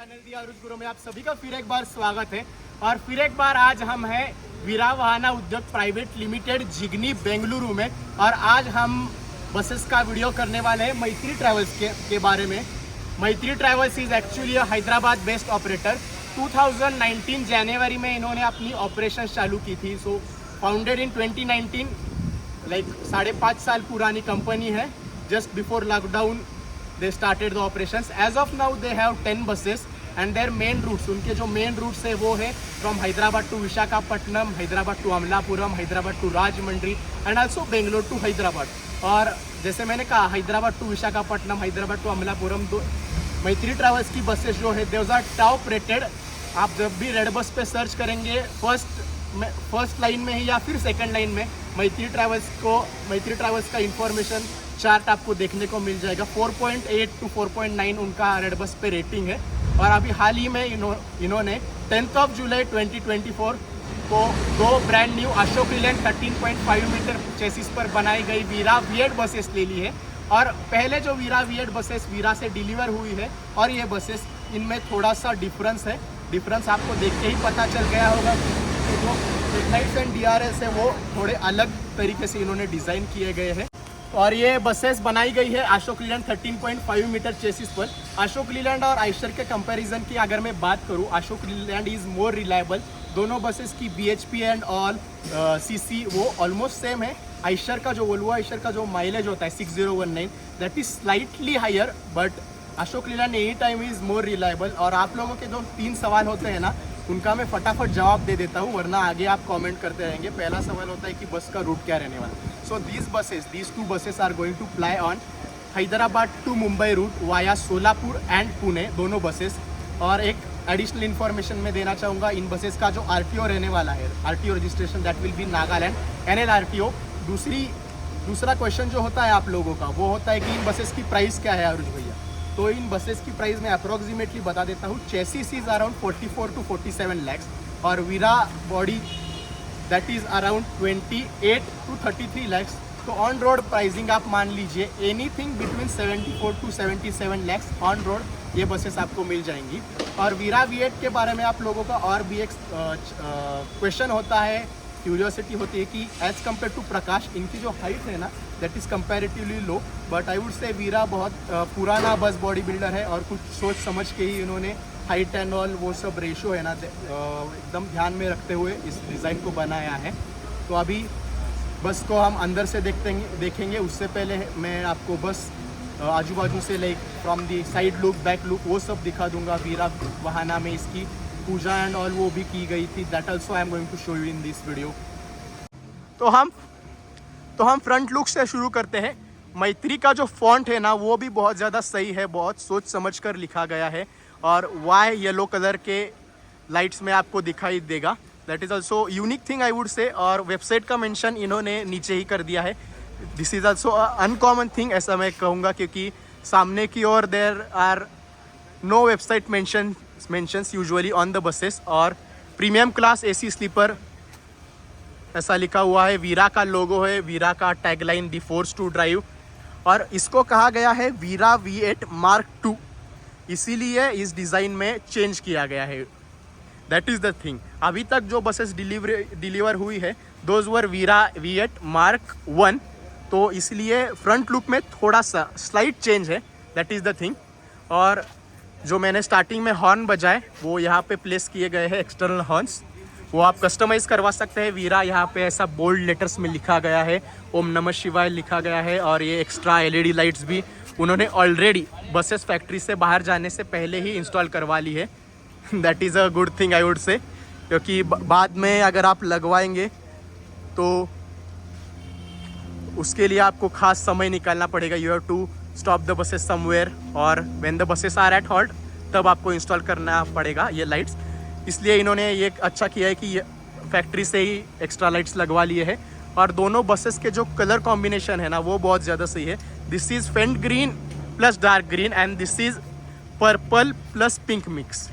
Channel दी आरुष गुरु में आप सभी का फिर एक बार स्वागत है। और फिर एक बार आज हम हैं वीरा वाहना उद्योग प्राइवेट लिमिटेड जिगनी बेंगलुरु में। और आज हम बसेस का वीडियो करने वाले हैं मैत्री ट्रैवल्स के बारे में। मैत्री travels is actually Hyderabad based operator. 2019 जनवरी में इन्होंने अपनी ऑपरेशन चालू की थी। सो फाउंडेड इन 2019, लाइक 5.5 साल पुरानी कंपनी है। Just before lockdown they started the operations. As of now they have 10 buses and their main routes, उनके जो मेन रूट्स है वो है from Hyderabad to Visakhapatnam, Hyderabad to Amalapuram, Hyderabad to Rajahmundry and also Bangalore to Hyderabad. और जैसे मैंने कहा हैदराबाद टू विशाखापट्टनम, हैदराबाद टू अमलापुरम, दो मैत्री ट्रैवल्स की बसेस जो है दोज आर टॉप रेटेड। आप जब भी रेड बस पे सर्च करेंगे फर्स्ट लाइन में ही या फिर सेकंड लाइन में मैत्री ट्रैवल्स का इंफॉर्मेशन चार्ट आपको देखने को मिल जाएगा। 4.8 to 4.9 उनका रेड बस पे रेटिंग है। और अभी हाल ही में इन्होंने 10 जुलाई 2024 को दो brand new Ashok Leyland 13.5 metre chassis पर बनाई गई वीरा V8 बसेस ले ली है। और पहले जो वीरा V8 बसेस वीरा से डिलीवर हुई है और ये बसेस इनमें थोड़ा सा डिफरेंस है। डिफरेंस आपको देख के ही पता चल गया होगा कि जो हेडलाइट्स एंड DRS है वो थोड़े अलग तरीके से इन्होंने डिज़ाइन किए गए हैं। और ये बसेस बनाई गई है अशोक लीलैंड 13.5 मीटर चेसिस पर। अशोक लीलैंड और आयशर के कंपैरिजन की अगर मैं बात करूं, Ashok Leyland is more reliable. दोनों बसेस की BHP एंड ऑल CC वो ऑलमोस्ट सेम है। आयशर का जो वोल्वो आयशर का जो माइलेज होता है 6019 that is slightly higher, but Ashok Leyland any time is more reliable. और आप लोगों के जो 3 सवाल होते हैं ना उनका मैं फटाफट जवाब दे देता हूँ, वरना आगे आप कमेंट करते रहेंगे। पहला सवाल होता है कि बस का रूट क्या रहने वाला। So these two buses are going to fly on Hyderabad to Mumbai route via Solapur and Pune, दोनों बसेस। और एक एडिशनल इन्फॉर्मेशन मैं देना चाहूँगा, इन बसेस का जो RTO रहने वाला है, RTO registration that will be Nagaland NL RTO। दूसरा क्वेश्चन जो होता है आप लोगों का वो होता है कि इन बसेस की प्राइस क्या है आरुष भैया। तो इन बसेस की प्राइस मैं अप्रोक्सीमेटली बता देता हूँ। Chassis is around 44 to 47 lakhs और Veera body that is around 28 to 33 lakhs। तो ऑन रोड प्राइसिंग आप मान लीजिए anything between 74 to 77 lakhs on road ये बसेस आपको मिल जाएंगी। और वीरा V8 के बारे में आप लोगों का और भी एक क्वेश्चन होता है, क्यूरियोसिटी होती है कि एज़ कम्पेयर टू प्रकाश इनकी जो हाइट है ना that is comparatively low. But I would say Veera बहुत पुराना बस बॉडी बिल्डर है और कुछ सोच समझ के ही इन्होंने हाइट एंड ऑल वो सब रेशो है ना एकदम ध्यान में रखते हुए इस डिज़ाइन को बनाया है। तो अभी बस को हम अंदर से देखेंगे। उससे पहले मैं आपको बस आजू बाजू से like from the side look, back look वो सब दिखा दूंगा। वीरा वाहना में इसकी पूजा एंड ऑल वो भी की गई थी, that also I am going to show you in this video. तो हम फ्रंट लुक से शुरू करते हैं। मैत्री का जो फॉन्ट है ना वो भी बहुत ज़्यादा सही है, बहुत सोच समझ कर लिखा गया है। और वाई येलो कलर के लाइट्स में आपको दिखाई देगा, that is also unique thing I would say. और वेबसाइट का मेंशन इन्होंने नीचे ही कर दिया है। This is also uncommon thing ऐसा मैं कहूँगा, क्योंकि सामने की ओर there are no website mentions usually on the buses. और प्रीमियम क्लास AC स्लीपर ऐसा लिखा हुआ है। वीरा का लोगो है, वीरा का tagline the force to drive. और इसको कहा गया है वीरा V8 Mark II, इसीलिए इस डिज़ाइन में चेंज किया गया है। That is the thing. अभी तक जो बसेस डिलीवर हुई है those were Veera V8 Mark I, तो इसलिए फ्रंट लुक में थोड़ा सा स्लाइट चेंज है, दैट इज़ द थिंग। और जो मैंने स्टार्टिंग में हॉर्न बजाए वो यहाँ पे प्लेस किए गए हैं एक्सटर्नल हॉर्न्स, वो आप कस्टमाइज़ करवा सकते हैं। वीरा यहाँ पे ऐसा बोल्ड लेटर्स में लिखा गया है, ओम नमः शिवाय लिखा गया है। और ये एक्स्ट्रा LED लाइट्स भी उन्होंने ऑलरेडी बसेस फैक्ट्री से बाहर जाने से पहले ही इंस्टॉल करवा ली है। That is a good thing I would से, क्योंकि बाद में अगर आप लगवाएंगे तो उसके लिए आपको खास समय निकालना पड़ेगा। You have to stop the buses somewhere और when the buses are at halt तब आपको इंस्टॉल करना पड़ेगा ये लाइट्स। इसलिए इन्होंने ये अच्छा किया है कि ये फैक्ट्री से ही एक्स्ट्रा लाइट्स लगवा लिए हैं। और दोनों बसेस के जो कलर कॉम्बिनेशन है ना वो बहुत ज़्यादा सही है। दिस इज़ फेंट green plus dark green and this is purple plus pink mix.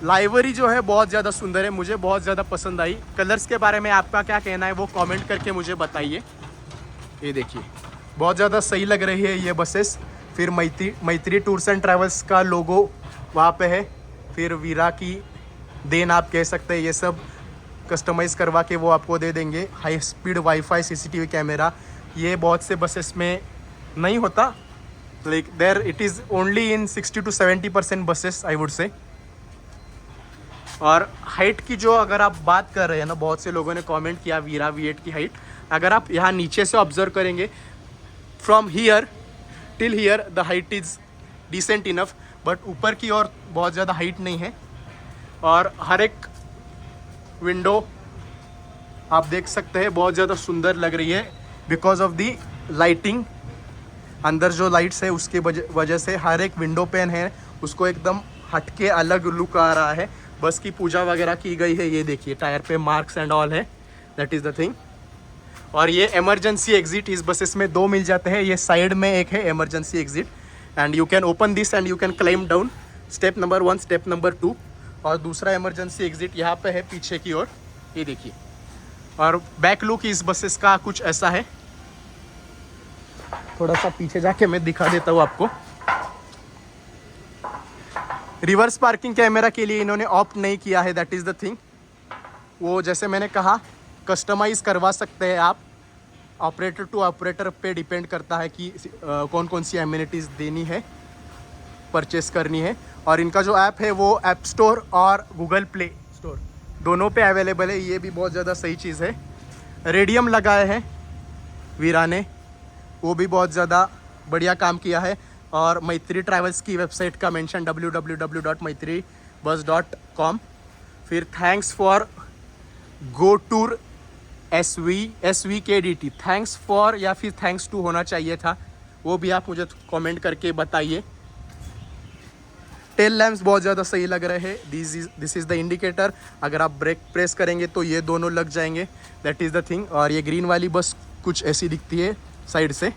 Livery जो है बहुत ज़्यादा सुंदर है, मुझे बहुत ज़्यादा पसंद आई। कलर्स के बारे में आपका क्या कहना है वो कमेंट करके मुझे बताइए। ये देखिए बहुत ज़्यादा सही लग रही है ये बसेस। फिर मैत्री टूर्स एंड ट्रैवल्स का लोगो वहाँ पे है। फिर वीरा की देन आप कह सकते हैं, ये सब कस्टमाइज़ करवा के वो आपको दे देंगे। High speed wifi CCTV camera, ये बहुत से बसेस में नहीं होता, like there it is only in 60 to 70% buses I would say. और हाइट की जो अगर आप बात कर रहे हैं ना, बहुत से लोगों ने कमेंट किया वीरा V8 की हाइट, अगर आप यहाँ नीचे से ऑब्जर्व करेंगे, from here till here the height is decent enough, but ऊपर की ओर बहुत ज़्यादा हाइट नहीं है। और हर एक विंडो आप देख सकते हैं बहुत ज़्यादा सुंदर लग रही है बिकॉज ऑफ दी लाइटिंग। अंदर जो लाइट्स है उसके वजह से हर एक विंडो पेन है उसको एकदम हटके अलग लुक आ रहा है। बस की पूजा वगैरह की गई है, ये देखिए टायर पे मार्क्स एंड ऑल है, दैट इज़ द थिंग। और ये इमरजेंसी एग्जिट इस बसेस में 2 मिल जाते हैं, ये साइड में एक है emergency exit, and you can open this and you can climb down, step number 1 step number 2। और दूसरा इमरजेंसी एग्जिट यहाँ पे है पीछे की ओर, ये देखिए। और बैक लुक इस बसेस का कुछ ऐसा है, थोड़ा सा पीछे जाके मैं दिखा देता हूँ आपको। रिवर्स पार्किंग कैमरा के लिए इन्होंने ऑप्ट नहीं किया है, दैट इज़ द थिंग। वो जैसे मैंने कहा कस्टमाइज़ करवा सकते हैं आप, ऑपरेटर टू ऑपरेटर पे डिपेंड करता है कि कौन कौन सी एमिनिटीज़ देनी है, परचेस करनी है। और इनका जो ऐप है वो ऐप स्टोर और गूगल प्ले स्टोर दोनों पे अवेलेबल है, ये भी बहुत ज़्यादा सही चीज़ है। रेडियम लगाए हैं वीरा ने, वो भी बहुत ज़्यादा बढ़िया काम किया है। और मैत्री ट्रैवल्स की वेबसाइट का मेंशन www.maitribus.com। फिर thanks for go tour SVKDT, thanks for या फिर थैंक्स टू होना चाहिए था, वो भी आप मुझे कमेंट करके बताइए। टेल लैम्प्स बहुत ज़्यादा सही लग रहे हैं, दिस इज़ द इंडिकेटर, अगर आप ब्रेक प्रेस करेंगे तो ये दोनों लग जाएंगे, दैट इज़ द थिंग। और ये ग्रीन वाली बस कुछ ऐसी दिखती है साइड से।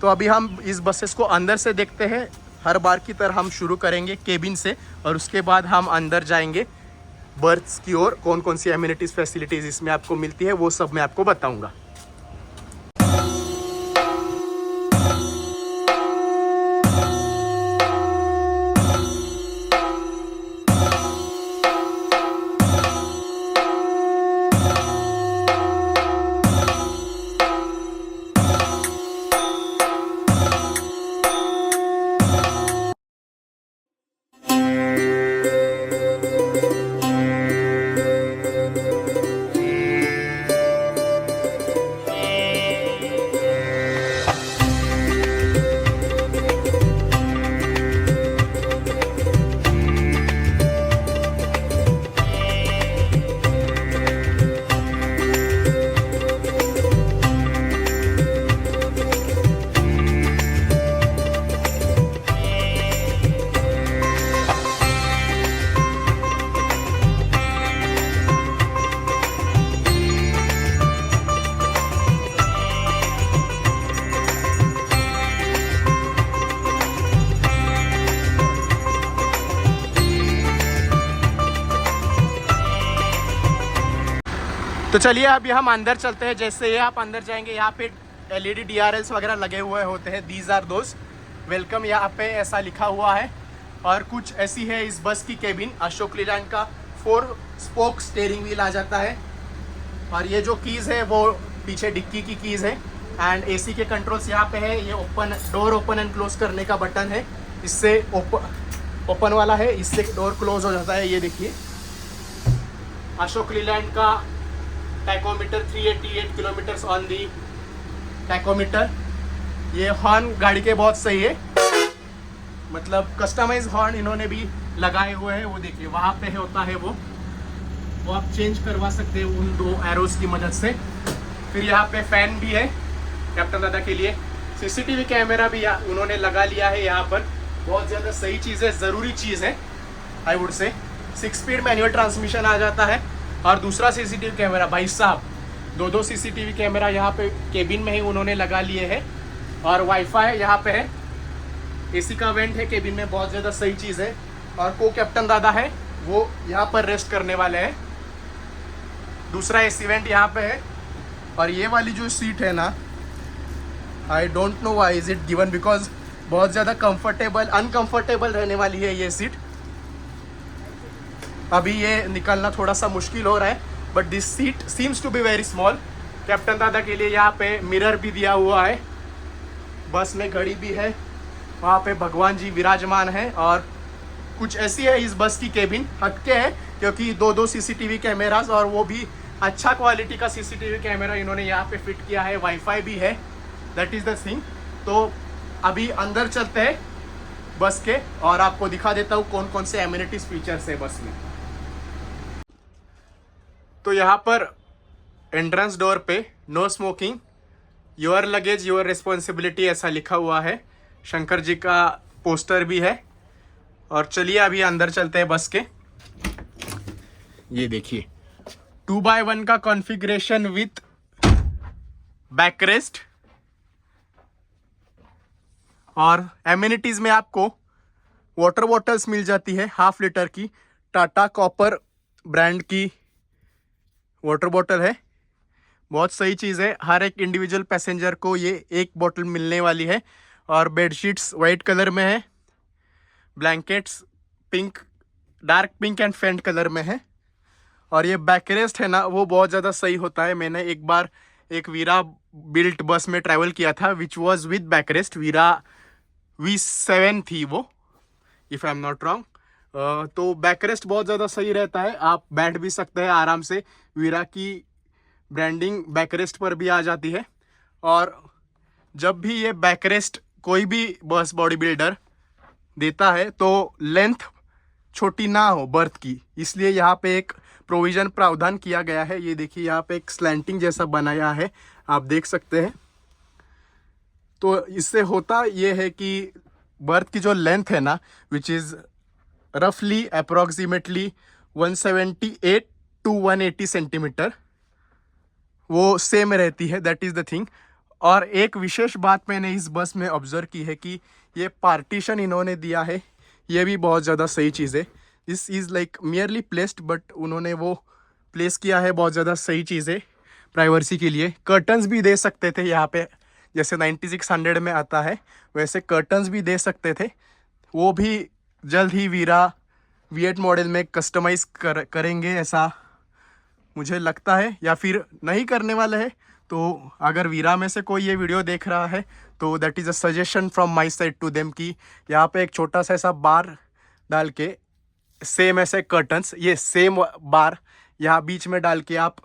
तो अभी हम इस बसेस को अंदर से देखते हैं, हर बार की तरह हम शुरू करेंगे केबिन से और उसके बाद हम अंदर जाएंगे बर्थ्स की ओर। कौन कौन सी एमिनिटीज़ फैसिलिटीज़ इसमें आपको मिलती है वो सब मैं आपको बताऊंगा। तो चलिए अभी हम अंदर चलते हैं। जैसे ही आप अंदर जाएंगे यहाँ पे LED DRLs वगैरह लगे हुए होते हैं, दीज आर दोस्त वेलकम, यहाँ पे ऐसा लिखा हुआ है। और कुछ ऐसी है इस बस की केबिन, अशोक लीलैंड का 4 स्पोक स्टीयरिंग व्हील आ जाता है। और ये जो कीज़ है वो पीछे डिक्की की कीज़ है। एंड AC के कंट्रोल्स यहाँ पे है, ये डोर ओपन एंड क्लोज करने का बटन है, इससे ओपन वाला है, इससे डोर क्लोज हो जाता है। ये देखिए अशोक लीलैंड का tachometer 388 kilometres on the tachometer. ये हॉर्न गाड़ी के बहुत सही है, मतलब कस्टमाइज हॉर्न इन्होंने भी लगाए हुए हैं, वो देखिए वहाँ पे होता है वो आप चेंज करवा सकते हैं उन 2 एरोज की मदद से। फिर यहाँ पे फैन भी है कैप्टन दादा के लिए। CCTV कैमरा भी उन्होंने लगा लिया है यहाँ पर, बहुत ज़्यादा सही चीज़ है, ज़रूरी चीज़ है आई वुड से। 6 स्पीड मैनुअल ट्रांसमिशन आ जाता है। और दूसरा CCTV कैमरा, भाई साहब 2 CCTV कैमरा यहाँ पे केबिन में ही उन्होंने लगा लिए हैं। और वाईफाई यहाँ पे है, AC का वेंट है केबिन में, बहुत ज़्यादा सही चीज़ है। और को कैप्टन दादा है वो यहाँ पर रेस्ट करने वाले हैं। दूसरा AC वेंट यहाँ पे है। और ये वाली जो सीट है ना, I don't know why is it given, because बहुत ज़्यादा कंफर्टेबल अनकंफर्टेबल रहने वाली है ये सीट। अभी ये निकलना थोड़ा सा मुश्किल हो रहा है, but this seat seems to be very small. Captain दादा के लिए यहाँ पे मिरर भी दिया हुआ है, बस में घड़ी भी है, वहाँ पे भगवान जी विराजमान है। और कुछ ऐसी है इस बस की केबिन, हटके है क्योंकि दो सीसीटीवी कैमरास, और वो भी अच्छा क्वालिटी का सीसीटीवी कैमरा इन्होंने यहाँ पे फिट किया है, वाईफाई भी है, दैट इज़ द थिंग। तो अभी अंदर चलते हैं बस के और आपको दिखा देता हूँ कौन कौन से एमिनिटीज फीचर्स है बस में। तो यहाँ पर एंट्रेंस डोर पे no smoking, your luggage your responsibility ऐसा लिखा हुआ है, शंकर जी का पोस्टर भी है। और चलिए अभी अंदर चलते हैं बस के। ये देखिए 2x1 का कॉन्फ़िगरेशन विथ बैकरेस्ट, और एमिनिटीज में आपको वाटर बॉटल्स मिल जाती है 1/2 लीटर की, टाटा कॉपर ब्रांड की वाटर बॉटल है। बहुत सही चीज़ है, हर एक इंडिविजुअल पैसेंजर को ये एक बॉटल मिलने वाली है। और बेडशीट्स वाइट कलर में है, blankets pink, dark pink and faint colour में है। और ये बैकरेस्ट है ना, वो बहुत ज़्यादा सही होता है। मैंने एक बार एक वीरा बिल्ट बस में ट्रैवल किया था which was with backrest, Veera V7 थी वो, if I am not wrong. तो बैकरेस्ट बहुत ज़्यादा सही रहता है, आप बैठ भी सकते हैं आराम से। वीरा की ब्रांडिंग बैकरेस्ट पर भी आ जाती है। और जब भी ये बैकरेस्ट कोई भी बस बॉडी बिल्डर देता है तो लेंथ छोटी ना हो बर्थ की, इसलिए यहाँ पे एक प्रोविज़न प्रावधान किया गया है। ये देखिए यहाँ पे एक स्लैंटिंग जैसा बनाया है, आप देख सकते हैं। तो इससे होता ये है कि बर्थ की जो लेंथ है ना, विच इज़ रफली अप्रॉक्सीमेटली 178 to 180 सेंटीमीटर, वो सेम रहती है, दैट इज़ द थिंग। और एक विशेष बात मैंने इस बस में ऑब्जर्व की है कि ये पार्टीशन इन्होंने दिया है, ये भी बहुत ज़्यादा सही चीज़ है। This is like merely placed, but उन्होंने वो प्लेस किया है, बहुत ज़्यादा सही चीज़ है प्राइवेसी के लिए। कर्टन्स भी दे सकते थे यहाँ पे, जैसे 9600 में आता है वैसे कर्टन्स भी दे सकते थे, वो भी जल्द ही वीरा V8 मॉडल में कस्टमाइज़ करेंगे ऐसा मुझे लगता है, या फिर नहीं करने वाले हैं। तो अगर वीरा में से कोई ये वीडियो देख रहा है तो that is a suggestion from my side to them कि यहाँ पे एक छोटा सा ऐसा बार डाल के सेम ऐसे कर्टन्स, ये सेम बार यहाँ बीच में डाल के आप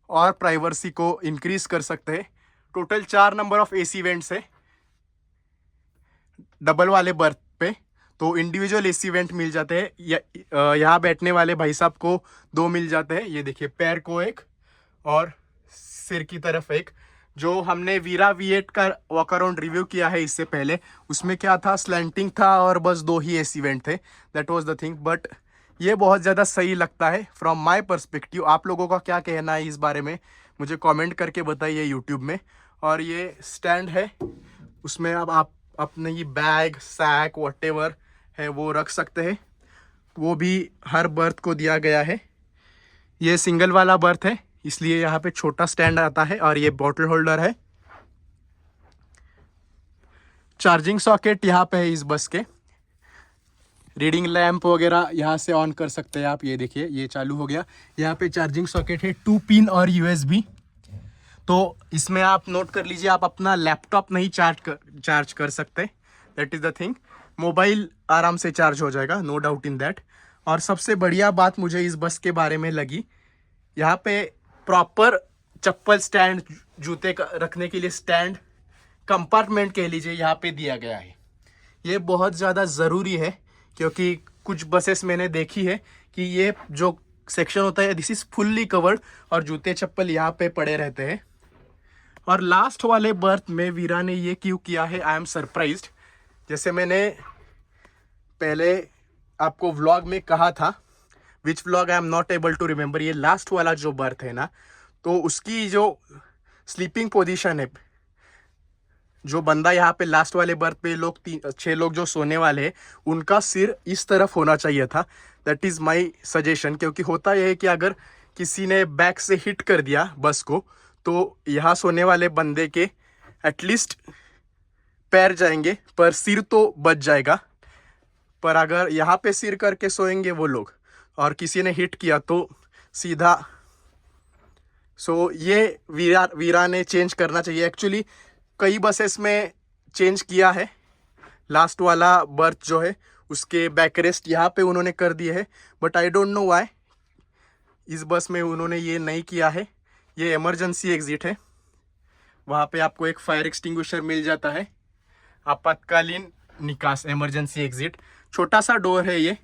और प्राइवेसी को इंक्रीज कर सकते हैं। Total 4 number of AC vents है डबल वाले बर्थ पे, तो इंडिविजुअल AC वेंट मिल जाते हैं। यहाँ बैठने वाले भाई साहब को 2 मिल जाते हैं, ये देखिए पैर को एक और सिर की तरफ एक। जो हमने वीरा V8 का वॉक अराउंड रिव्यू किया है इससे पहले, उसमें क्या था, स्लैंटिंग था और बस 2 ही AC वेंट थे, that was the thing. But ये बहुत ज़्यादा सही लगता है फ्रॉम माय पर्सपेक्टिव। आप लोगों का क्या कहना है इस बारे में मुझे कमेंट करके बताइए यूट्यूब में। और ये स्टैंड है, उसमें अब आप अपने ये बैग सैक व्हाटएवर है वो रख सकते हैं, वो भी हर बर्थ को दिया गया है। ये सिंगल वाला बर्थ है, इसलिए यहाँ पे छोटा स्टैंड आता है। और ये बॉटल होल्डर है, चार्जिंग सॉकेट यहाँ पे है इस बस के, रीडिंग लैंप वगैरह यहाँ से ऑन कर सकते हैं आप। ये देखिए ये चालू हो गया, यहाँ पे चार्जिंग सॉकेट है 2 पिन और USB। तो इसमें आप नोट कर लीजिए, आप अपना लैपटॉप नहीं चार्ज कर सकते, that is the thing. Mobile आराम से चार्ज हो जाएगा, नो डाउट इन दैट। और सबसे बढ़िया बात मुझे इस बस के बारे में लगी, यहाँ पे प्रॉपर चप्पल स्टैंड, जूते रखने के लिए स्टैंड कंपार्टमेंट कह लीजिए यहाँ पे दिया गया है। ये बहुत ज़्यादा ज़रूरी है क्योंकि कुछ बसेस मैंने देखी है कि ये जो सेक्शन होता है दिस इज़ फुल्ली कवर्ड और जूते चप्पल यहाँ पे पड़े रहते हैं। और लास्ट वाले बर्थ में वीरा ने ये क्यों किया है, आई एम सरप्राइज्ड। जैसे मैंने पहले आपको व्लॉग में कहा था, which vlog I am not able to remember, ये लास्ट वाला जो बर्थ है ना, तो उसकी जो स्लीपिंग पोजीशन है, जो बंदा यहाँ पे लास्ट वाले बर्थ पे 6 लोग जो सोने वाले हैं, उनका सिर इस तरफ होना चाहिए था। दैट इज़ माई सजेशन, क्योंकि होता यह है कि अगर किसी ने बैक से हिट कर दिया बस को, तो यहाँ सोने वाले बंदे के एटलीस्ट पैर जाएंगे पर सिर तो बच जाएगा। पर अगर यहाँ पे सिर करके सोएंगे वो लोग और किसी ने हिट किया तो सीधा। सो ये वीरा ने चेंज करना चाहिए। एक्चुअली कई बसेस में चेंज किया है। लास्ट वाला बर्थ जो है उसके बैकरेस्ट यहाँ पे उन्होंने कर दिए है, but I don't know why इस बस में उन्होंने ये नहीं किया है। ये इमरजेंसी एग्जिट है, वहाँ पे आपको एक फायर एक्सटिंग्विशर मिल जाता है, आपातकालीन निकास, इमरजेंसी एग्जिट। छोटा सा डोर है ये,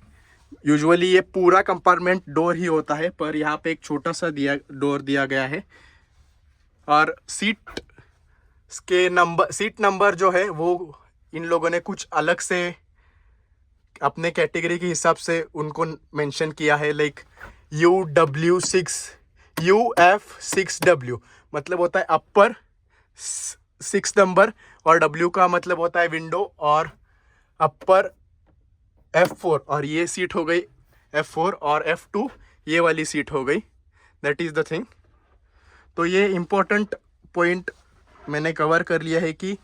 यूजुअली ये पूरा कंपार्टमेंट डोर ही होता है, पर यहाँ पे एक छोटा सा डोर दिया गया है। और सीट नंबर जो है वो इन लोगों ने कुछ अलग से अपने कैटेगरी के हिसाब से उनको मेंशन किया है, लाइक UW6 UF6W मतलब होता है अपर 6 नंबर, और W का मतलब होता है विंडो, और अपर F4, और ये सीट हो गई F4, और F2 ये वाली सीट हो गई। That is the thing. तो ये इम्पोर्टेंट पॉइंट मैंने कवर कर लिया है कि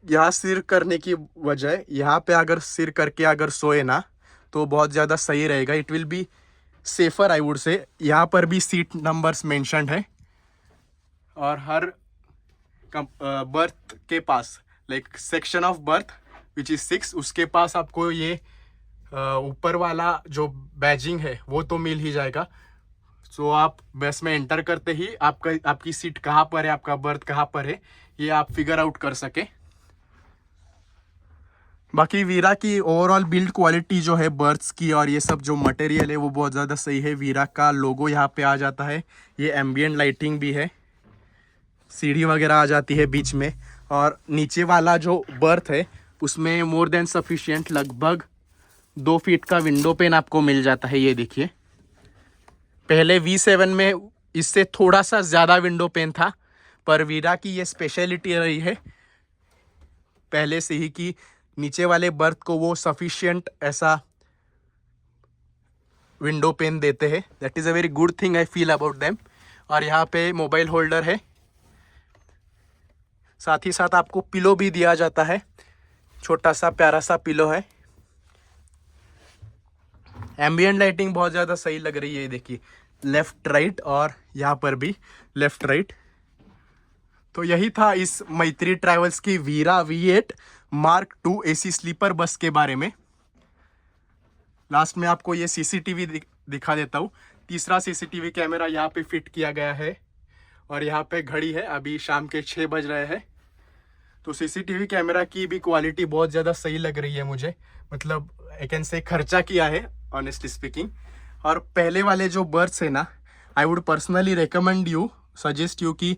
यहाँ सिर करने की वजह, यहाँ पे अगर सिर करके अगर सोए ना तो बहुत ज़्यादा सही रहेगा। It will be safer I would से। यहाँ पर भी सीट नंबर्स मेंशन्ड है, और हर बर्थ के पास, like section of berth which is 6, उसके पास आपको ये ऊपर वाला जो बैजिंग है वो तो मिल ही जाएगा। सो आप बस में एंटर करते ही आपकी सीट कहाँ पर है, आपका बर्थ कहाँ पर है, ये आप फिगर आउट कर सके। बाकी वीरा की ओवरऑल बिल्ड क्वालिटी जो है बर्थ्स की और ये सब जो मटेरियल है वो बहुत ज़्यादा सही है। वीरा का लोगो यहाँ पे आ जाता है, ये एम्बियंट लाइटिंग भी है, सीढ़ी वगैरह आ जाती है बीच में, और नीचे वाला जो बर्थ है उसमें मोर देन सफिशिएंट लगभग 2 फीट का विंडो पेन आपको मिल जाता है। ये देखिए, पहले V7 में इससे थोड़ा सा ज़्यादा विंडो पेन था, पर वीरा की ये स्पेशलिटी रही है पहले से ही कि नीचे वाले बर्थ को वो सफिशिएंट ऐसा विंडो पेन देते हैं। That is a very good thing I feel about them. और यहाँ पे मोबाइल होल्डर है, साथ ही साथ आपको पिलो भी दिया जाता है, छोटा सा प्यारा सा पिलो है। एम्बियंट लाइटिंग बहुत ज़्यादा सही लग रही है, देखिए लेफ्ट राइट, और यहाँ पर भी लेफ्ट राइट। तो यही था इस मैत्री ट्रैवल्स की Veera V8 Mark II AC sleeper bus के बारे में। लास्ट में आपको ये CCTV दिखा देता हूँ। तीसरा CCTV कैमरा यहाँ पे फिट किया गया है, और यहाँ पे घड़ी है, अभी शाम के 6 बज रहे हैं। तो CCTV कैमरा की भी क्वालिटी बहुत ज़्यादा सही लग रही है मुझे, मतलब आई कैन से खर्चा किया है ऑनेस्टली स्पीकिंग। और पहले वाले जो बर्थ्स है ना, I would personally recommend you, suggest you कि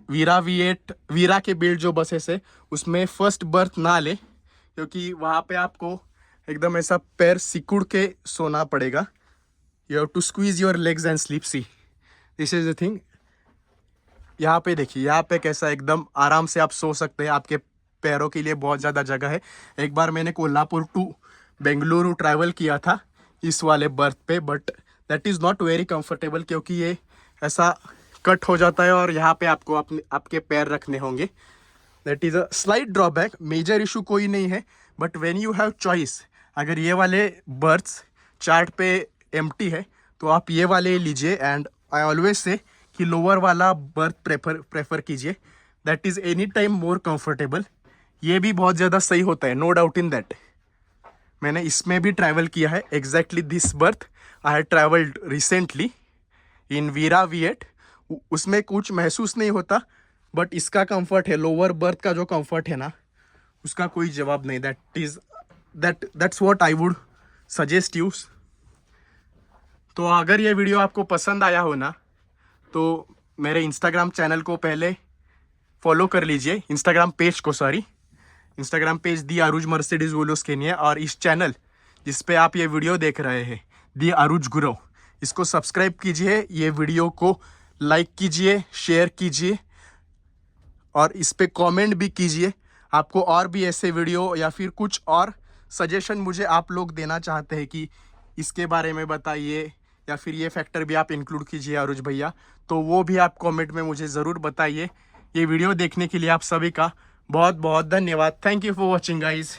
वीरा V8 वीरा के बिल्ड जो बसेस है उसमें फर्स्ट बर्थ ना ले, क्योंकि वहाँ पे आपको एकदम ऐसा पैर सिकुड़ के सोना पड़ेगा। You have to squeeze your legs and sleep, see this is the thing. यहाँ पे देखिए, यहाँ पे कैसा एकदम आराम से आप सो सकते हैं, आपके पैरों के लिए बहुत ज़्यादा जगह है। एक बार मैंने कोल्हापुर टू बेंगलुरु ट्रैवल किया था इस वाले बर्थ पे, but that is not very comfortable, क्योंकि ये ऐसा कट हो जाता है और यहाँ पे आपको आपके पैर रखने होंगे। That is a slight drawback, major issue कोई नहीं है, but when you have choice, अगर ये वाले बर्थ्स चार्ट पे एम्प्टी है तो आप ये वाले लीजिए। एंड आई ऑलवेज से कि लोअर वाला बर्थ प्रेफर कीजिए, that is any time more comfortable. ये भी बहुत ज़्यादा सही होता है, नो डाउट इन दैट। मैंने इसमें भी ट्रैवल किया है, exactly this berth I have travelled recently in Veera V8। उसमें कुछ महसूस नहीं होता, बट इसका कंफर्ट है, लोअर बर्थ का जो कंफर्ट है ना, उसका कोई जवाब नहीं। That's what I would suggest you. तो अगर ये वीडियो आपको पसंद आया हो ना, तो मेरे इंस्टाग्राम चैनल को पहले फॉलो कर लीजिए, इंस्टाग्राम पेज दी अरुज मर्सिडीज वोलोस केनिया, और इस चैनल जिस पे आप ये वीडियो देख रहे हैं दी अरुज गुरु, इसको सब्सक्राइब कीजिए, ये वीडियो को लाइक कीजिए, शेयर कीजिए, और इस पे कमेंट भी कीजिए। आपको और भी ऐसे वीडियो या फिर कुछ और सजेशन मुझे आप लोग देना चाहते हैं कि इसके बारे में बताइए, या फिर ये फैक्टर भी आप इंक्लूड कीजिए अरुज भैया, तो वो भी आप कमेंट में मुझे ज़रूर बताइए। ये वीडियो देखने के लिए आप सभी का बहुत बहुत धन्यवाद। Thank you for watching guys.